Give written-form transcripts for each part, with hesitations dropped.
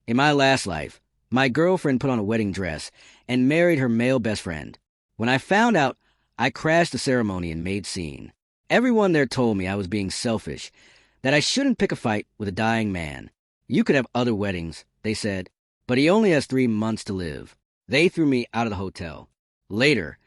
In my last life, my girlfriend put on a wedding dress and married her male best friend. When I found out, I crashed the ceremony and made scene. Everyone there told me I was being selfish, that I shouldn't pick a fight with a dying man. You could have other weddings, they said, but he only has 3 months to live. They threw me out of the hotel. Later,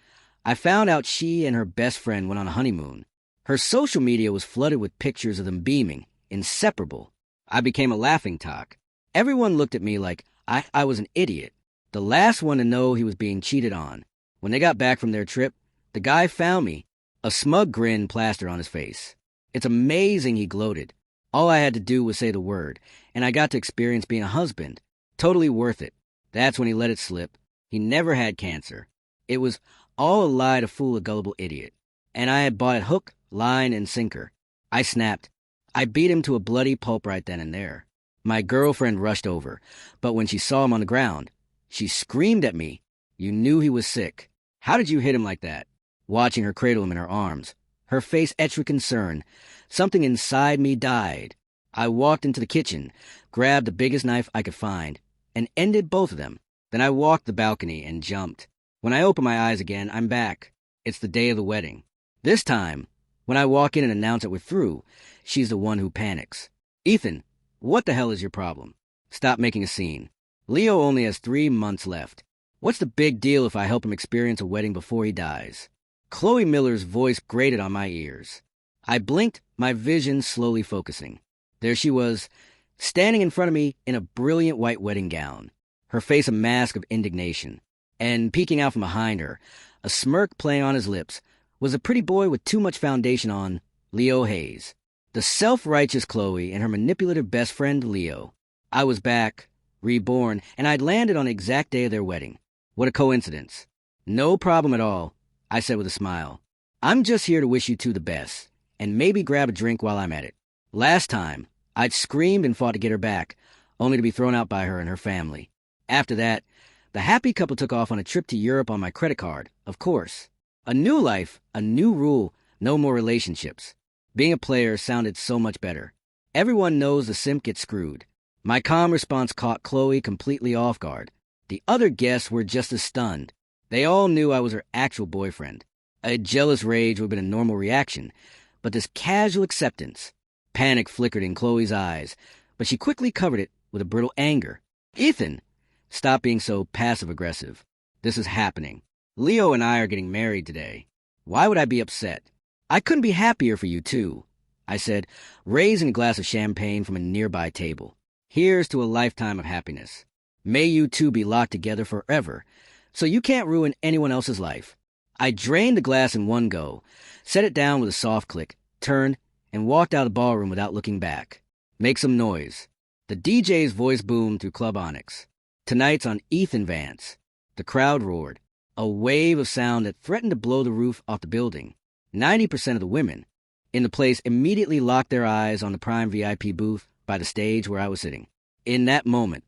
I found out she and her best friend went on a honeymoon. Her social media was flooded with pictures of them beaming, inseparable. I became a laughingstock. Everyone looked at me like I was an idiot, the last one to know he was being cheated on. When they got back from their trip, the guy found me, a smug grin plastered on his face. It's amazing, he gloated. All I had to do was say the word, and I got to experience being a husband. Totally worth it. That's when he let it slip. He never had cancer. It was all a lie to fool a gullible idiot. And I had bought hook, line, and sinker. I snapped. I beat him to a bloody pulp right then and there. My girlfriend rushed over, but when she saw him on the ground, she screamed at me. You knew he was sick. How did you hit him like that? Watching her cradle him in her arms, her face etched with concern, something inside me died. I walked into the kitchen, grabbed the biggest knife I could find, and ended both of them. Then I walked the balcony and jumped. When I open my eyes again, I'm back. It's the day of the wedding. This time, when I walk in and announce that we're through, she's the one who panics. Ethan, what the hell is your problem? Stop making a scene. Leo only has 3 months left. What's the big deal if I help him experience a wedding before he dies? Chloe Miller's voice grated on my ears. I blinked, my vision slowly focusing. There she was, standing in front of me in a brilliant white wedding gown, her face a mask of indignation. And peeking out from behind her, a smirk playing on his lips, was a pretty boy with too much foundation on, Leo Hayes. The self-righteous Chloe and her manipulative best friend, Leo. I was back, reborn, and I'd landed on the exact day of their wedding. What a coincidence. No problem at all, I said with a smile. I'm just here to wish you two the best, and maybe grab a drink while I'm at it. Last time, I'd screamed and fought to get her back, only to be thrown out by her and her family. After that, the happy couple took off on a trip to Europe on my credit card, of course. A new life, a new rule, no more relationships. Being a player sounded so much better. Everyone knows the simp gets screwed. My calm response caught Chloe completely off guard. The other guests were just as stunned. They all knew I was her actual boyfriend. A jealous rage would have been a normal reaction, but this casual acceptance. Panic flickered in Chloe's eyes, but she quickly covered it with a brittle anger. Ethan, stop being so passive-aggressive. This is happening. Leo and I are getting married today. Why would I be upset? I couldn't be happier for you, too, I said, raising a glass of champagne from a nearby table. Here's to a lifetime of happiness. May you two be locked together forever, so you can't ruin anyone else's life. I drained the glass in one go, set it down with a soft click, turned, and walked out of the ballroom without looking back. Make some noise. The DJ's voice boomed through Club Onyx. Tonight's on Ethan Vance. The crowd roared, a wave of sound that threatened to blow the roof off the building. 90% of the women in the place immediately locked their eyes on the prime VIP booth by the stage where I was sitting. In that moment,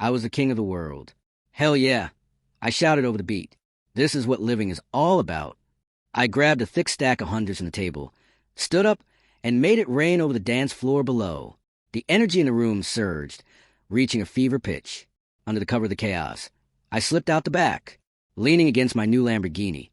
I was the king of the world. Hell yeah, I shouted over the beat. This is what living is all about. I grabbed a thick stack of hundreds from the table, stood up, and made it rain over the dance floor below. The energy in the room surged, reaching a fever pitch. Under the cover of the chaos, I slipped out the back, leaning against my new Lamborghini.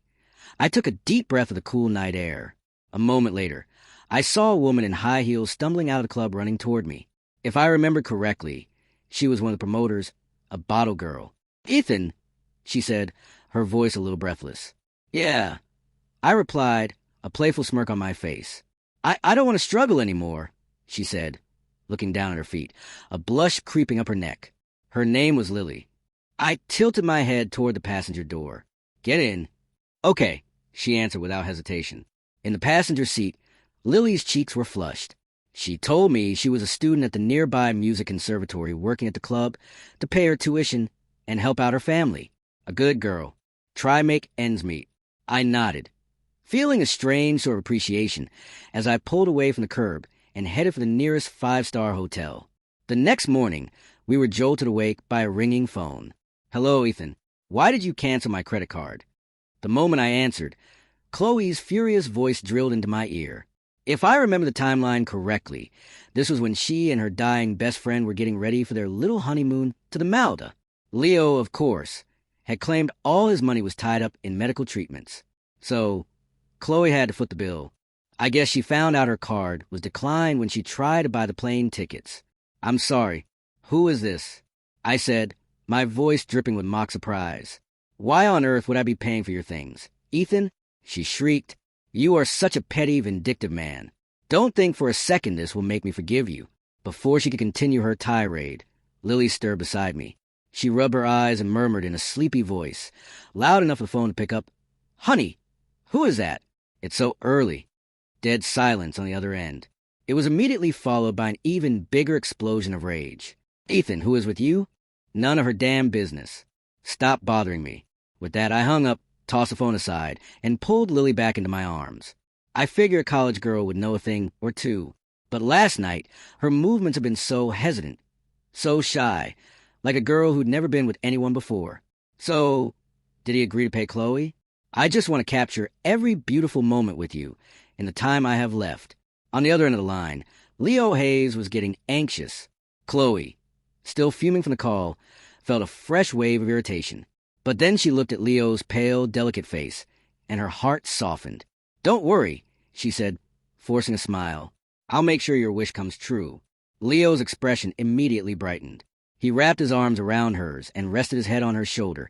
I took a deep breath of the cool night air. A moment later, I saw a woman in high heels stumbling out of the club running toward me. If I remember correctly, she was one of the promoters, a bottle girl. Ethan, she said, her voice a little breathless. Yeah, I replied, a playful smirk on my face. I don't want to struggle anymore, she said, looking down at her feet, a blush creeping up her neck. Her name was Lily. I tilted my head toward the passenger door. Get in. Okay, she answered without hesitation. In the passenger seat, Lily's cheeks were flushed. She told me she was a student at the nearby music conservatory working at the club to pay her tuition and help out her family. A good girl. Try make ends meet. I nodded, feeling a strange sort of appreciation as I pulled away from the curb and headed for the nearest five-star hotel. The next morning, we were jolted awake by a ringing phone. Hello, Ethan. Why did you cancel my credit card? The moment I answered, Chloe's furious voice drilled into my ear. If I remember the timeline correctly, this was when she and her dying best friend were getting ready for their little honeymoon to the Malda. Leo, of course, had claimed all his money was tied up in medical treatments. So, Chloe had to foot the bill. I guess she found out her card was declined when she tried to buy the plane tickets. "I'm sorry. Who is this?" I said, my voice dripping with mock surprise. "Why on earth would I be paying for your things? Ethan?" She shrieked. "You are such a petty, vindictive man. Don't think for a second this will make me forgive you." Before she could continue her tirade, Lily stirred beside me. She rubbed her eyes and murmured in a sleepy voice, loud enough for the phone to pick up, "Honey, who is that?" "It's so early." Dead silence on the other end. It was immediately followed by an even bigger explosion of rage. "Ethan, who is with you?" "None of her damn business. Stop bothering me." With that, I hung up, tossed the phone aside, and pulled Lily back into my arms. I figured a college girl would know a thing or two, but last night her movements had been so hesitant, so shy, like a girl who'd never been with anyone before. "So, did he agree to pay Chloe?" "I just want to capture every beautiful moment with you in the time I have left." On the other end of the line, Leo Hayes was getting anxious. Chloe, still fuming from the call, felt a fresh wave of irritation. But then she looked at Leo's pale, delicate face, and her heart softened. "Don't worry," she said, forcing a smile. "I'll make sure your wish comes true." Leo's expression immediately brightened. He wrapped his arms around hers and rested his head on her shoulder,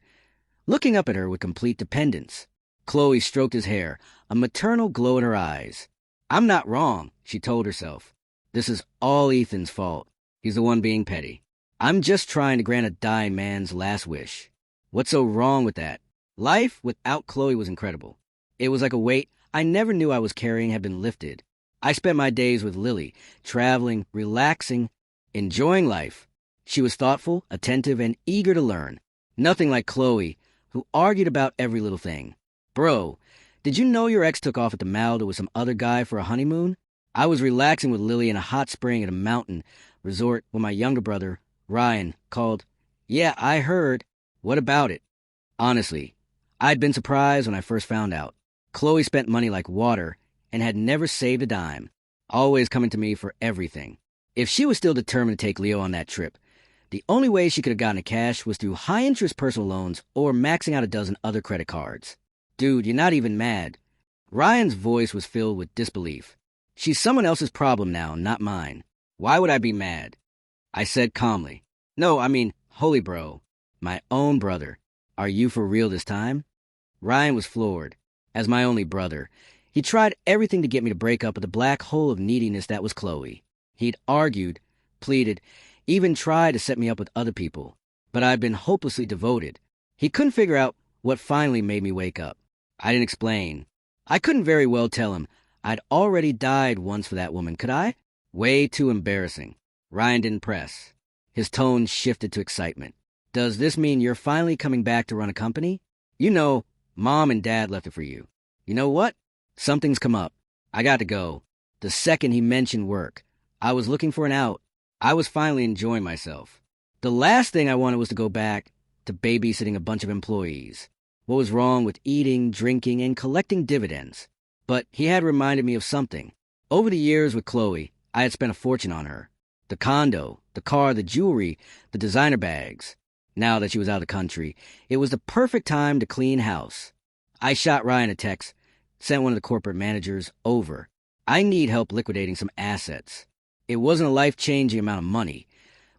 looking up at her with complete dependence. Chloe stroked his hair, a maternal glow in her eyes. "I'm not wrong," she told herself. "This is all Ethan's fault. He's the one being petty. I'm just trying to grant a dying man's last wish. What's so wrong with that?" Life without Chloe was incredible. It was like a weight I never knew I was carrying had been lifted. I spent my days with Lily, traveling, relaxing, enjoying life. She was thoughtful, attentive, and eager to learn. Nothing like Chloe, who argued about every little thing. "Bro, did you know your ex took off at the Malda with some other guy for a honeymoon?" I was relaxing with Lily in a hot spring at a mountain resort when my younger brother, Ryan, called. "Yeah, I heard." "What about it?" Honestly, I'd been surprised when I first found out. Chloe spent money like water and had never saved a dime, always coming to me for everything. If she was still determined to take Leo on that trip, the only way she could have gotten the cash was through high-interest personal loans or maxing out a dozen other credit cards. "Dude, you're not even mad." Ryan's voice was filled with disbelief. "She's someone else's problem now, not mine. Why would I be mad?" I said calmly. "No, I mean, holy bro, my own brother. Are you for real this time?" Ryan was floored. As my only brother, he tried everything to get me to break up with the black hole of neediness that was Chloe. He'd argued, pleaded, even tried to set me up with other people, but I'd been hopelessly devoted. He couldn't figure out what finally made me wake up. I didn't explain. I couldn't very well tell him I'd already died once for that woman, could I? Way too embarrassing. Ryan didn't press. His tone shifted to excitement. "Does this mean you're finally coming back to run a company? You know, Mom and Dad left it for you. You know what? Something's come up. I got to go." The second he mentioned work, I was looking for an out. I was finally enjoying myself. The last thing I wanted was to go back to babysitting a bunch of employees. What was wrong with eating, drinking, and collecting dividends? But he had reminded me of something. Over the years with Chloe, I had spent a fortune on her. The condo, the car, the jewelry, the designer bags. Now that she was out of the country, it was the perfect time to clean house. I shot Ryan a text, sent one of the corporate managers over. I need help liquidating some assets. It wasn't a life-changing amount of money,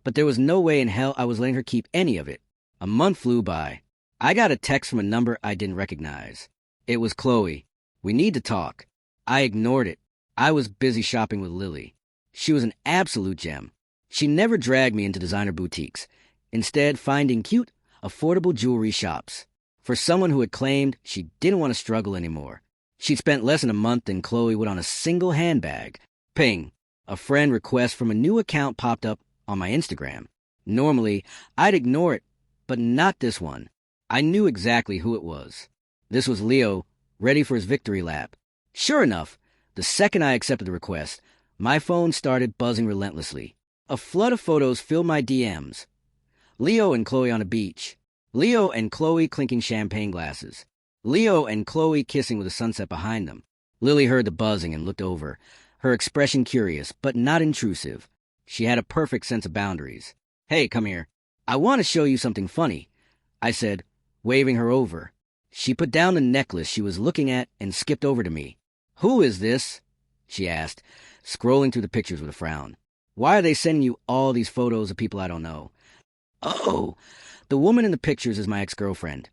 but there was no way in hell I was letting her keep any of it. A month flew by. I got a text from a number I didn't recognize. It was Chloe. "We need to talk." I ignored it. I was busy shopping with Lily. She was an absolute gem. She never dragged me into designer boutiques, instead finding cute, affordable jewelry shops. For someone who had claimed she didn't want to struggle anymore. She'd spent less than a month than Chloe would on a single handbag. Ping. A friend request from a new account popped up on my Instagram. Normally, I'd ignore it, but not this one. I knew exactly who it was. This was Leo, ready for his victory lap. Sure enough, the second I accepted the request, my phone started buzzing relentlessly. A flood of photos filled my DMs. Leo and Chloe on a beach. Leo and Chloe clinking champagne glasses. Leo and Chloe kissing with the sunset behind them. Lily heard the buzzing and looked over, her expression curious, but not intrusive. She had a perfect sense of boundaries. "Hey, come here. I want to show you something funny," I said, waving her over. She put down the necklace she was looking at and skipped over to me. "Who is this?" she asked, scrolling through the pictures with a frown. "Why are they sending you all these photos of people I don't know?" "Oh, the woman in the pictures is my ex-girlfriend,"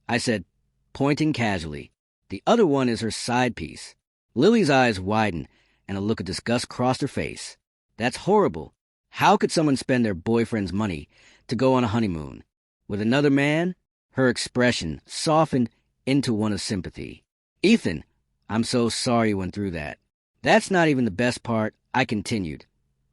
I said, pointing casually. "The other one is her side piece." Lily's eyes widened, and a look of disgust crossed her face. "That's horrible. How could someone spend their boyfriend's money to go on a honeymoon with another man?" Her expression softened into one of sympathy. "Ethan, I'm so sorry you went through that." "That's not even the best part," I continued,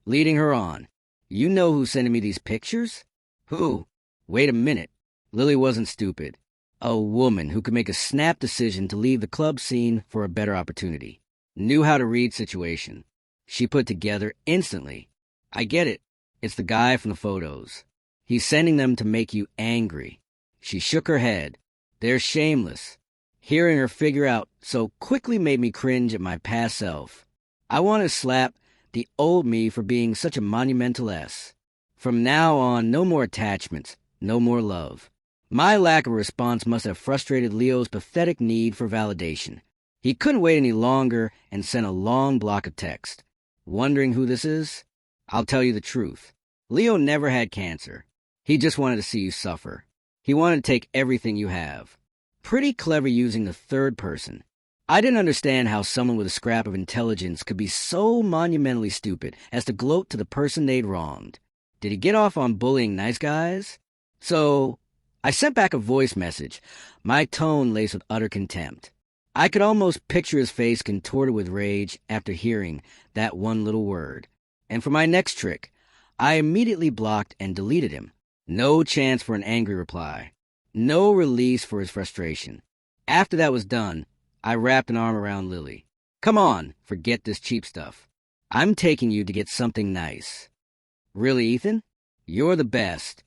leading her on. "You know who's sending me these pictures?" "Who?" "Wait a minute." Lily wasn't stupid. A woman who could make a snap decision to leave the club scene for a better opportunity. Knew how to read situation. She put together instantly. "I get it. It's the guy from the photos. He's sending them to make you angry." She shook her head. "They're shameless." Hearing her figure out so quickly made me cringe at my past self. I wanted to slap the old me for being such a monumental S. From now on, no more attachments, no more love. My lack of response must have frustrated Leo's pathetic need for validation. He couldn't wait any longer and sent a long block of text. "Wondering who this is? I'll tell you the truth. Leo never had cancer. He just wanted to see you suffer. He wanted to take everything you have." Pretty clever using the third person. I didn't understand how someone with a scrap of intelligence could be so monumentally stupid as to gloat to the person they'd wronged. Did he get off on bullying nice guys? So I sent back a voice message, my tone laced with utter contempt. I could almost picture his face contorted with rage after hearing that one little word. And for my next trick, I immediately blocked and deleted him. No chance for an angry reply. No release for his frustration. After that was done, I wrapped an arm around Lily. "Come on, forget this cheap stuff. I'm taking you to get something nice." "Really, Ethan? You're the best."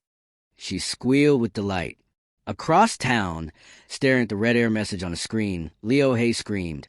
She squealed with delight. Across town, staring at the red air message on the screen, Leo Hay screamed,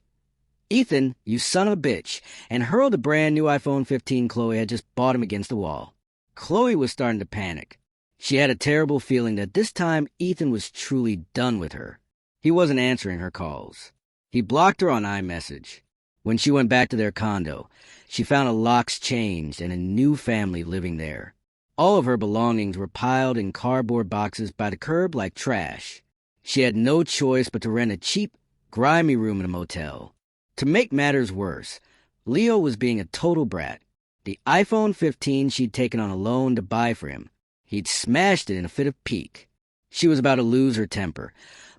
"Ethan, you son of a bitch," and hurled the brand new iPhone 15 Chloe had just bought him against the wall. Chloe was starting to panic. She had a terrible feeling that this time Ethan was truly done with her. He wasn't answering her calls. He blocked her on iMessage. When she went back to their condo, she found the locks changed and a new family living there. All of her belongings were piled in cardboard boxes by the curb like trash. She had no choice but to rent a cheap, grimy room in a motel. To make matters worse, Leo was being a total brat. The iPhone 15 she'd taken on a loan to buy for him, he'd smashed it in a fit of pique. She was about to lose her temper,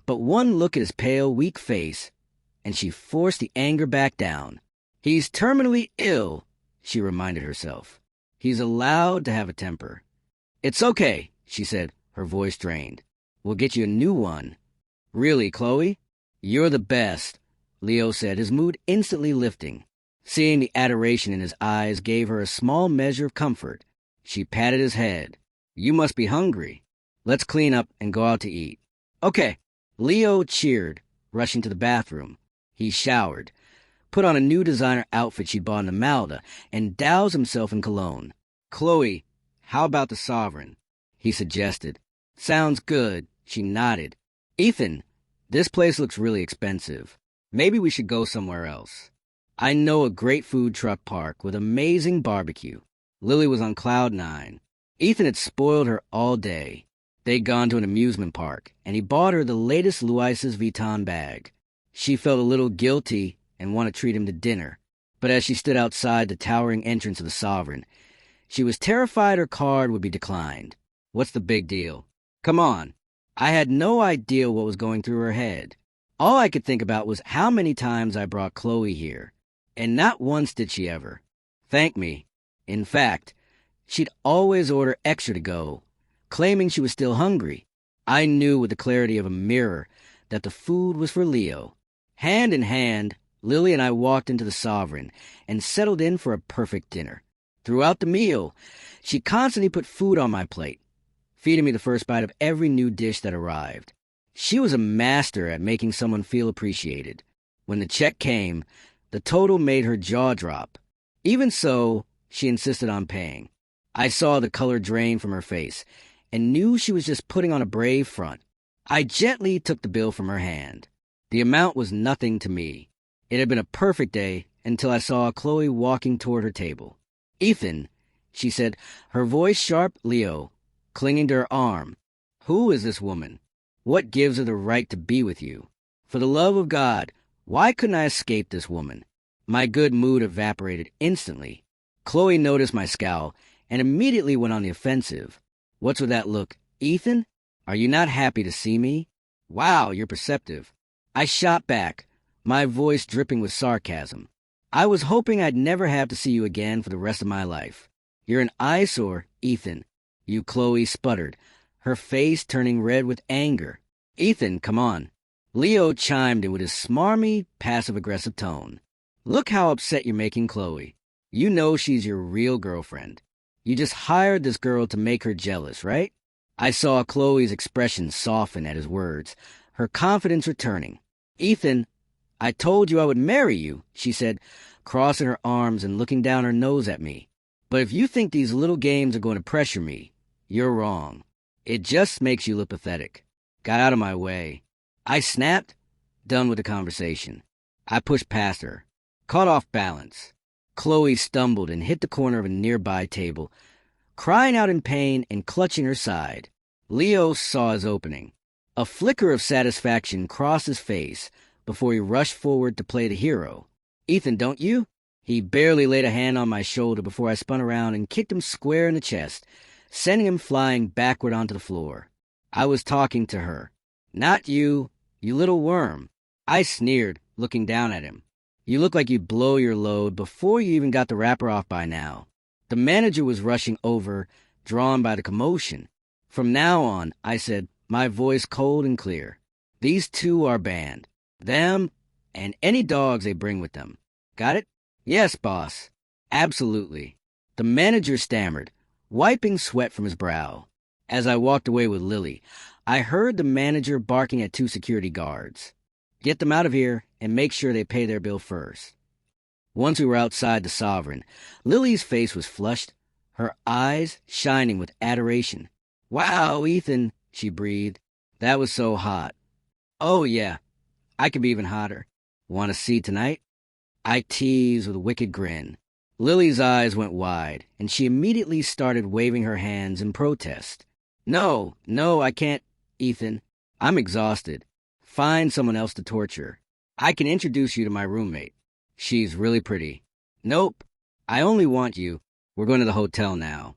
but one look at his pale, weak face, and she forced the anger back down. "He's terminally ill," she reminded herself. "He's allowed to have a temper." "It's okay," she said, her voice drained. "We'll get you a new one." "Really, Chloe? You're the best," Leo said, his mood instantly lifting. Seeing the adoration in his eyes gave her a small measure of comfort. She patted his head. "You must be hungry. Let's clean up and go out to eat." "Okay." Leo cheered, rushing to the bathroom. He showered, put on a new designer outfit she'd bought in the Malda, and doused himself in cologne. "Chloe, how about the Sovereign?" he suggested. "Sounds good," she nodded. "Ethan, this place looks really expensive. Maybe we should go somewhere else. I know a great food truck park with amazing barbecue." Lily was on cloud nine. Ethan had spoiled her all day. They'd gone to an amusement park, and he bought her the latest Louis Vuitton bag. She felt a little guilty and wanted to treat him to dinner. But as she stood outside the towering entrance of the Sovereign, she was terrified her card would be declined. What's the big deal? Come on. I had no idea what was going through her head. All I could think about was how many times I brought Chloe here, and not once did she ever thank me. In fact, she'd always order extra to go, claiming she was still hungry. I knew with the clarity of a mirror that the food was for Leo. Hand in hand, Lily and I walked into the Sovereign and settled in for a perfect dinner. Throughout the meal, she constantly put food on my plate, feeding me the first bite of every new dish that arrived. She was a master at making someone feel appreciated. When the check came, The total made her jaw drop. Even so, she insisted on paying. I saw the color drain from her face and knew she was just putting on a brave front. I gently took the bill from her hand. The amount was nothing to me. It had been a perfect day until I saw Chloe walking toward her table. "Ethan," she said, her voice sharp. "Leo," clinging to her arm. "Who is this woman? What gives her the right to be with you? For the love of God, why couldn't I escape this woman?" My good mood evaporated instantly. Chloe noticed my scowl and immediately went on the offensive. "What's with that look, Ethan? Are you not happy to see me? Wow, you're perceptive." I shot back, my voice dripping with sarcasm. "I was hoping I'd never have to see you again for the rest of my life. You're an eyesore, Ethan." "You," Chloe sputtered, her face turning red with anger. "Ethan, come on." Leo chimed in with his smarmy, passive-aggressive tone. "Look how upset you're making Chloe. You know she's your real girlfriend. You just hired this girl to make her jealous, right?" I saw Chloe's expression soften at his words, her confidence returning. "Ethan, I told you I would marry you," she said, crossing her arms and looking down her nose at me. "But if you think these little games are going to pressure me, you're wrong. It just makes you look pathetic." "Got out of my way." I snapped, done with the conversation. I pushed past her, caught off balance. Chloe stumbled and hit the corner of a nearby table, crying out in pain and clutching her side. Leo saw his opening. A flicker of satisfaction crossed his face before he rushed forward to play the hero. "Ethan, don't you?" He barely laid a hand on my shoulder before I spun around and kicked him square in the chest, sending him flying backward onto the floor. I was talking to her. "Not you, you little worm." I sneered, looking down at him. "You look like you'd blow your load before you even got the wrapper off by now." The manager was rushing over, drawn by the commotion. "From now on," I said, my voice cold and clear, "these two are banned. Them and any dogs they bring with them. Got it?" "Yes, boss. Absolutely." The manager stammered, wiping sweat from his brow. As I walked away with Lily, I heard the manager barking at two security guards. "Get them out of here and make sure they pay their bill first." Once we were outside the Sovereign, Lily's face was flushed, her eyes shining with adoration. "Wow, Ethan," she breathed. "That was so hot." "Oh, yeah, I could be even hotter. Want to see tonight?" I teased with a wicked grin. Lily's eyes went wide, and she immediately started waving her hands in protest. No, I can't, Ethan. I'm exhausted. Find someone else to torture. I can introduce you to my roommate. She's really pretty." "Nope, I only want you. We're going to the hotel now."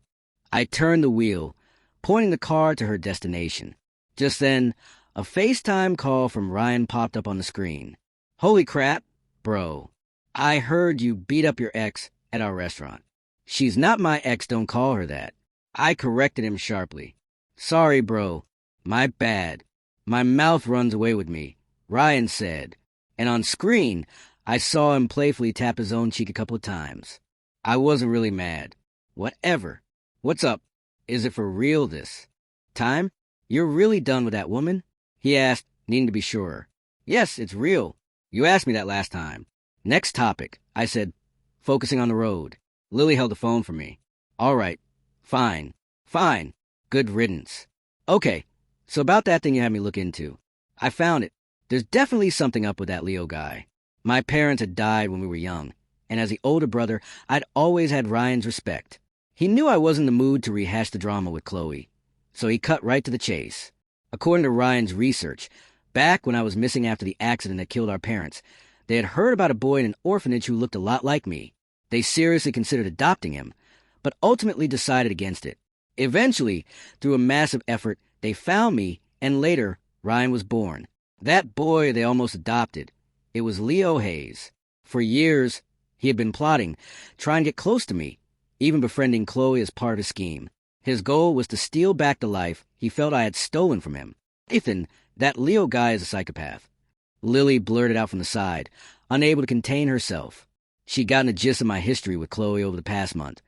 I turned the wheel, pointing the car to her destination. Just then, a FaceTime call from Ryan popped up on the screen. "Holy crap, bro. I heard you beat up your ex at our restaurant." "She's not my ex, don't call her that." I corrected him sharply. "Sorry, bro. My bad. My mouth runs away with me," Ryan said, and on screen, I saw him playfully tap his own cheek a couple of times. I wasn't really mad. "Whatever. What's up? Is it for real this time? You're really done with that woman?" he asked, needing to be sure. "Yes, it's real. You asked me that last time." "Next topic," I said, focusing on the road. Lily held the phone for me. "All right. Fine. Good riddance. Okay, so about that thing you had me look into. I found it. There's definitely something up with that Leo guy. My parents had died when we were young, and as the older brother, I'd always had Ryan's respect. He knew I wasn't in the mood to rehash the drama with Chloe, so he cut right to the chase. According to Ryan's research, back when I was missing after the accident that killed our parents, they had heard about a boy in an orphanage who looked a lot like me. They seriously considered adopting him, but ultimately decided against it. Eventually, through a massive effort, they found me, and later, Ryan was born. That boy they almost adopted. It was Leo Hayes. For years, he had been plotting, trying to get close to me, even befriending Chloe as part of his scheme. His goal was to steal back the life he felt I had stolen from him. "Ethan, that Leo guy is a psychopath." Lily blurted out from the side, unable to contain herself. She'd gotten a gist of my history with Chloe over the past month,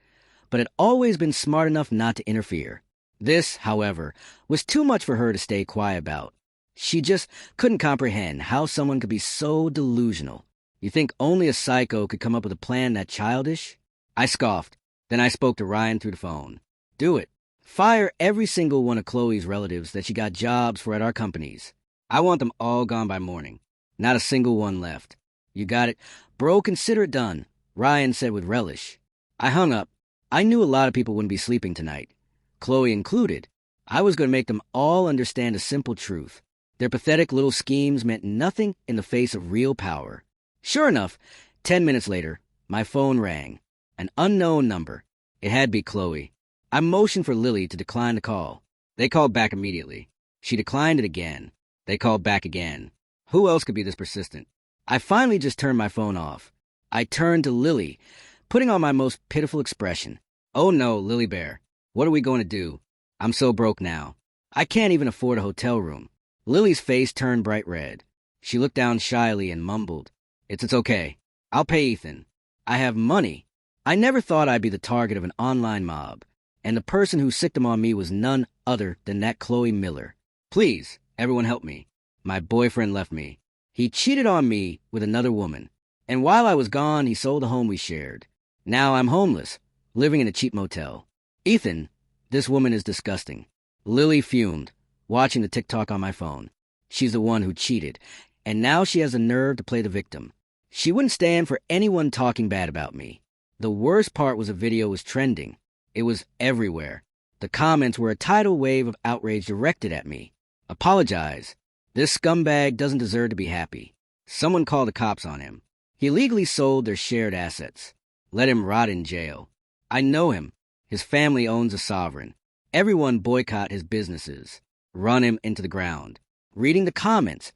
but had always been smart enough not to interfere. This, however, was too much for her to stay quiet about. She just couldn't comprehend how someone could be so delusional. You think only a psycho could come up with a plan that childish? I scoffed. Then I spoke to Ryan through the phone. Do it. Fire every single one of Chloe's relatives that she got jobs for at our companies. I want them all gone by morning. Not a single one left. You got it. Bro, consider it done, Ryan said with relish. I hung up. I knew a lot of people wouldn't be sleeping tonight, Chloe included. I was going to make them all understand a simple truth. Their pathetic little schemes meant nothing in the face of real power. Sure enough, 10 minutes later, my phone rang. An unknown number. It had to be Chloe. I motioned for Lily to decline the call. They called back immediately. She declined it again. They called back again. Who else could be this persistent? I finally just turned my phone off. I turned to Lily, putting on my most pitiful expression. Oh no, Lily Bear. What are we going to do? I'm so broke now. I can't even afford a hotel room. Lily's face turned bright red. She looked down shyly and mumbled, It's okay. I'll pay Ethan. I have money. I never thought I'd be the target of an online mob, and the person who sicked them on me was none other than that Chloe Miller. Please, everyone help me. My boyfriend left me. He cheated on me with another woman, and while I was gone, he sold the home we shared. Now I'm homeless, living in a cheap motel. Ethan, this woman is disgusting. Lily fumed, watching the TikTok on my phone. She's the one who cheated, and now she has the nerve to play the victim. She wouldn't stand for anyone talking bad about me. The worst part was a video was trending. It was everywhere. The comments were a tidal wave of outrage directed at me. Apologize. This scumbag doesn't deserve to be happy. Someone called the cops on him. He illegally sold their shared assets. Let him rot in jail. I know him. His family owns a sovereign. Everyone boycott his businesses. Run him into the ground. Reading the comments,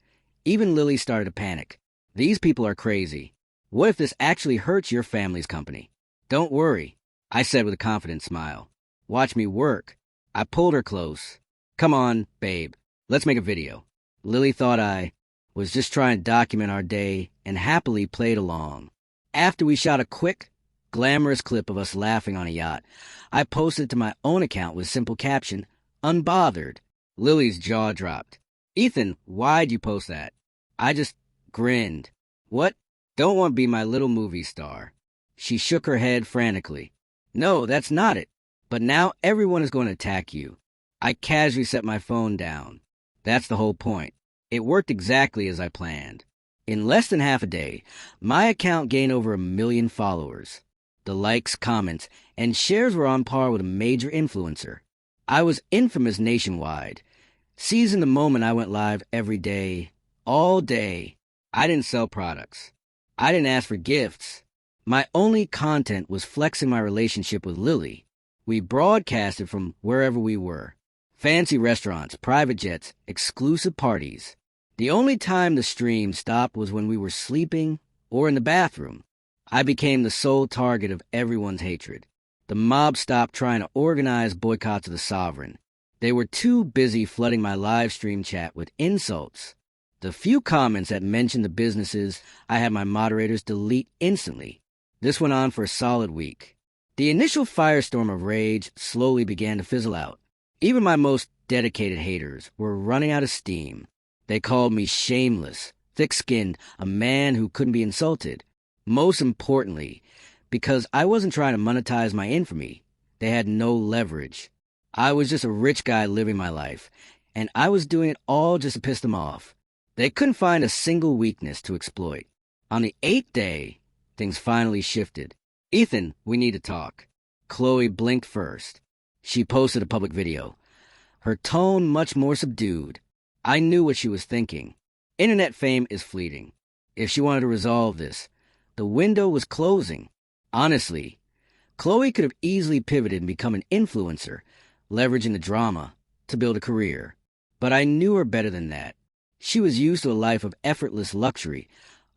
even Lily started to panic. These people are crazy. What if this actually hurts your family's company? Don't worry, I said with a confident smile. Watch me work. I pulled her close. Come on, babe. Let's make a video. Lily thought I was just trying to document our day and happily played along. After we shot a quick, glamorous clip of us laughing on a yacht, I posted it to my own account with simple caption, Unbothered. Lily's jaw dropped. Ethan, why'd you post that? I just grinned. What? Don't want to be my little movie star. She shook her head frantically. No, that's not it. But now everyone is going to attack you. I casually set my phone down. That's the whole point. It worked exactly as I planned. In less than half a day, my account gained over 1 million followers. The likes, comments, and shares were on par with a major influencer. I was infamous nationwide. Seizing the moment, I went live every day, all day. I didn't sell products. I didn't ask for gifts. My only content was flexing my relationship with Lily. We broadcasted from wherever we were. Fancy restaurants, private jets, exclusive parties. The only time the stream stopped was when we were sleeping or in the bathroom. I became the sole target of everyone's hatred. The mob stopped trying to organize boycotts of the sovereign. They were too busy flooding my live stream chat with insults. The few comments that mentioned the businesses I had my moderators delete instantly. This went on for a solid week. The initial firestorm of rage slowly began to fizzle out. Even my most dedicated haters were running out of steam. They called me shameless, thick-skinned, a man who couldn't be insulted. Most importantly, because I wasn't trying to monetize my infamy, they had no leverage. I was just a rich guy living my life, and I was doing it all just to piss them off. They couldn't find a single weakness to exploit. On the 8th day, things finally shifted. Ethan, we need to talk. Chloe blinked first. She posted a public video. Her tone much more subdued. I knew what she was thinking. Internet fame is fleeting. If she wanted to resolve this, the window was closing. Honestly, Chloe could have easily pivoted and become an influencer, leveraging the drama to build a career. But I knew her better than that. She was used to a life of effortless luxury,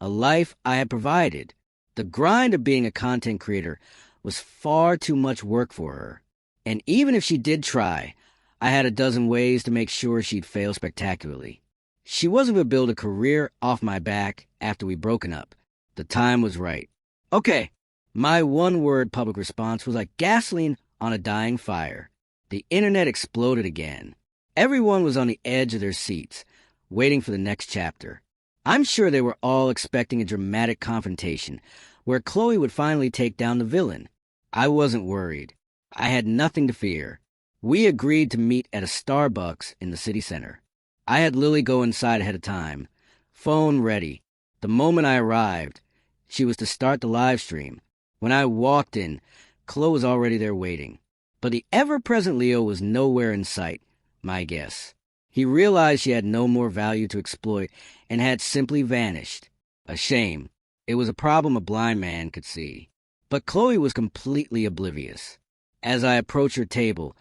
a life I had provided. The grind of being a content creator was far too much work for her. And even if she did try, I had a dozen ways to make sure she'd fail spectacularly. She wasn't going to build a career off my back after we'd broken up. The time was right. Okay, my one-word public response was like gasoline on a dying fire. The internet exploded again. Everyone was on the edge of their seats, waiting for the next chapter. I'm sure they were all expecting a dramatic confrontation where Chloe would finally take down the villain. I wasn't worried. I had nothing to fear. We agreed to meet at a Starbucks in the city center. I had Lily go inside ahead of time, phone ready. The moment I arrived, she was to start the live stream. When I walked in, Chloe was already there waiting. But the ever-present Leo was nowhere in sight, my guess. He realized she had no more value to exploit and had simply vanished. A shame. It was a problem a blind man could see. But Chloe was completely oblivious. As I approached her table,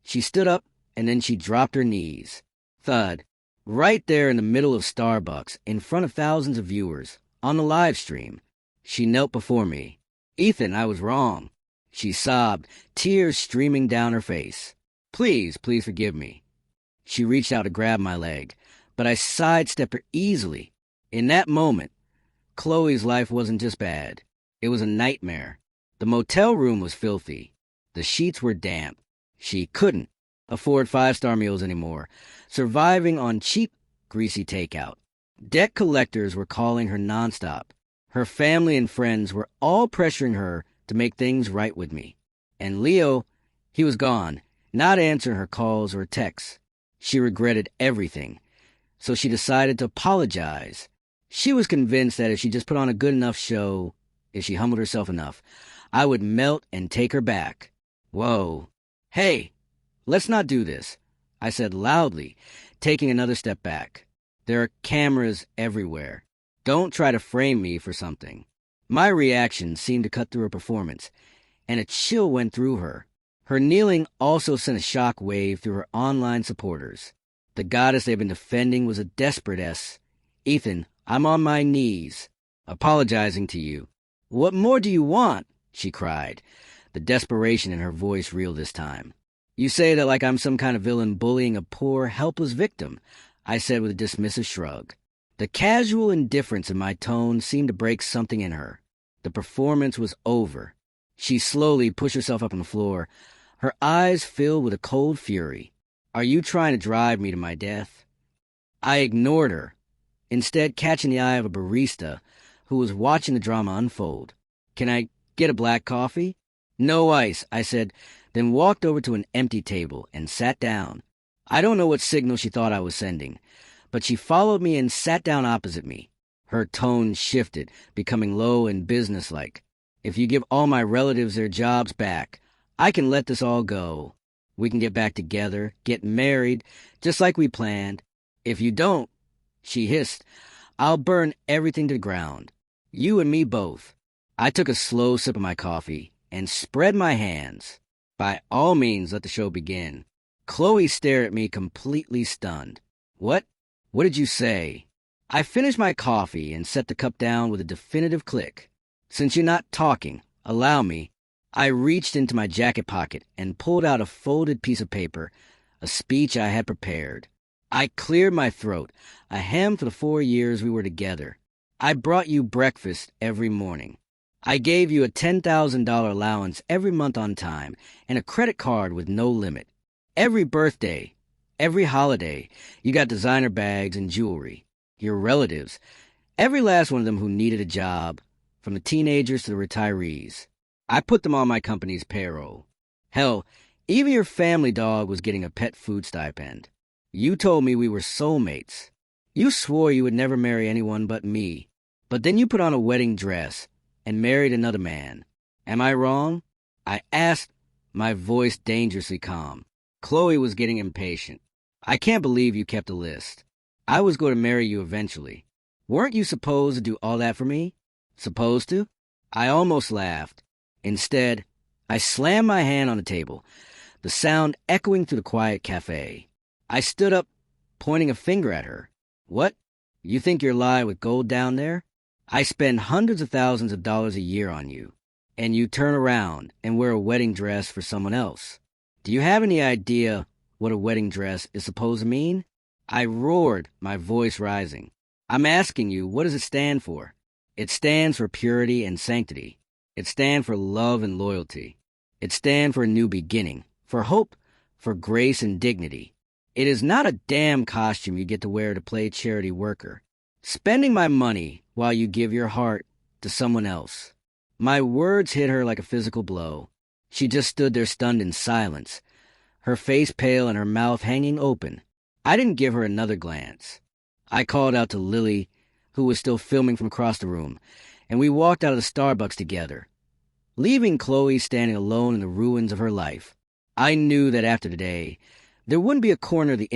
she stood up and then she dropped her knees. Thud. Right there in the middle of Starbucks, in front of thousands of viewers, on the live stream. She knelt before me. Ethan, I was wrong. She sobbed, tears streaming down her face. Please forgive me. She reached out to grab my leg, but I sidestepped her easily. In that moment, Chloe's life wasn't just bad. It was a nightmare. The motel room was filthy. The sheets were damp. She couldn't afford five-star meals anymore, surviving on cheap, greasy takeout. Debt collectors were calling her nonstop. Her family and friends were all pressuring her to make things right with me. And Leo, he was gone, not answering her calls or texts. She regretted everything, so she decided to apologize. She was convinced that if she just put on a good enough show, if she humbled herself enough, I would melt and take her back. Whoa. Hey, let's not do this, I said loudly, taking another step back. There are cameras everywhere. Don't try to frame me for something. My reaction seemed to cut through her performance, and a chill went through her. Her kneeling also sent a shock wave through her online supporters. The goddess they've been defending was a desperate S. Ethan, I'm on my knees, apologizing to you. What more do you want? She cried, the desperation in her voice real this time. You say that like I'm some kind of villain bullying a poor, helpless victim, I said with a dismissive shrug. The casual indifference in my tone seemed to break something in her. The performance was over. She slowly pushed herself up on the floor, her eyes filled with a cold fury. Are you trying to drive me to my death? I ignored her, instead catching the eye of a barista who was watching the drama unfold. Can I get a black coffee? No ice, I said, then walked over to an empty table and sat down. I don't know what signal she thought I was sending, but she followed me and sat down opposite me. Her tone shifted, becoming low and businesslike. If you give all my relatives their jobs back, I can let this all go. We can get back together, get married, just like we planned. If you don't, she hissed, I'll burn everything to the ground. You and me both. I took a slow sip of my coffee and spread my hands. By all means, let the show begin. Chloe stared at me completely stunned. What? What did you say? I finished my coffee and set the cup down with a definitive click. Since you're not talking, allow me. I reached into my jacket pocket and pulled out a folded piece of paper, a speech I had prepared. I cleared my throat, a hymn for the 4 years we were together. I brought you breakfast every morning. I gave you a $10,000 allowance every month on time and a credit card with no limit. Every birthday, every holiday, you got designer bags and jewelry. Your relatives, every last one of them who needed a job, from the teenagers to the retirees. I put them on my company's payroll. Hell, even your family dog was getting a pet food stipend. You told me we were soulmates. You swore you would never marry anyone but me. But then you put on a wedding dress and married another man. Am I wrong? I asked, my voice dangerously calm. Chloe was getting impatient. I can't believe you kept a list. I was going to marry you eventually. Weren't you supposed to do all that for me? Supposed to? I almost laughed. Instead, I slammed my hand on the table, the sound echoing through the quiet cafe. I stood up, pointing a finger at her. What? You think you're lying with gold down there? I spend hundreds of thousands of dollars a year on you, and you turn around and wear a wedding dress for someone else. Do you have any idea what a wedding dress is supposed to mean? I roared, my voice rising. I'm asking you, what does it stand for? It stands for purity and sanctity. It stands for love and loyalty. It stands for a new beginning, for hope, for grace and dignity. It is not a damn costume you get to wear to play charity worker. Spending my money while you give your heart to someone else. My words hit her like a physical blow. She just stood there stunned in silence, her face pale and her mouth hanging open. I didn't give her another glance. I called out to Lily, who was still filming from across the room, and we walked out of the Starbucks together, leaving Chloe standing alone in the ruins of her life. I knew that after today, there wouldn't be a corner of the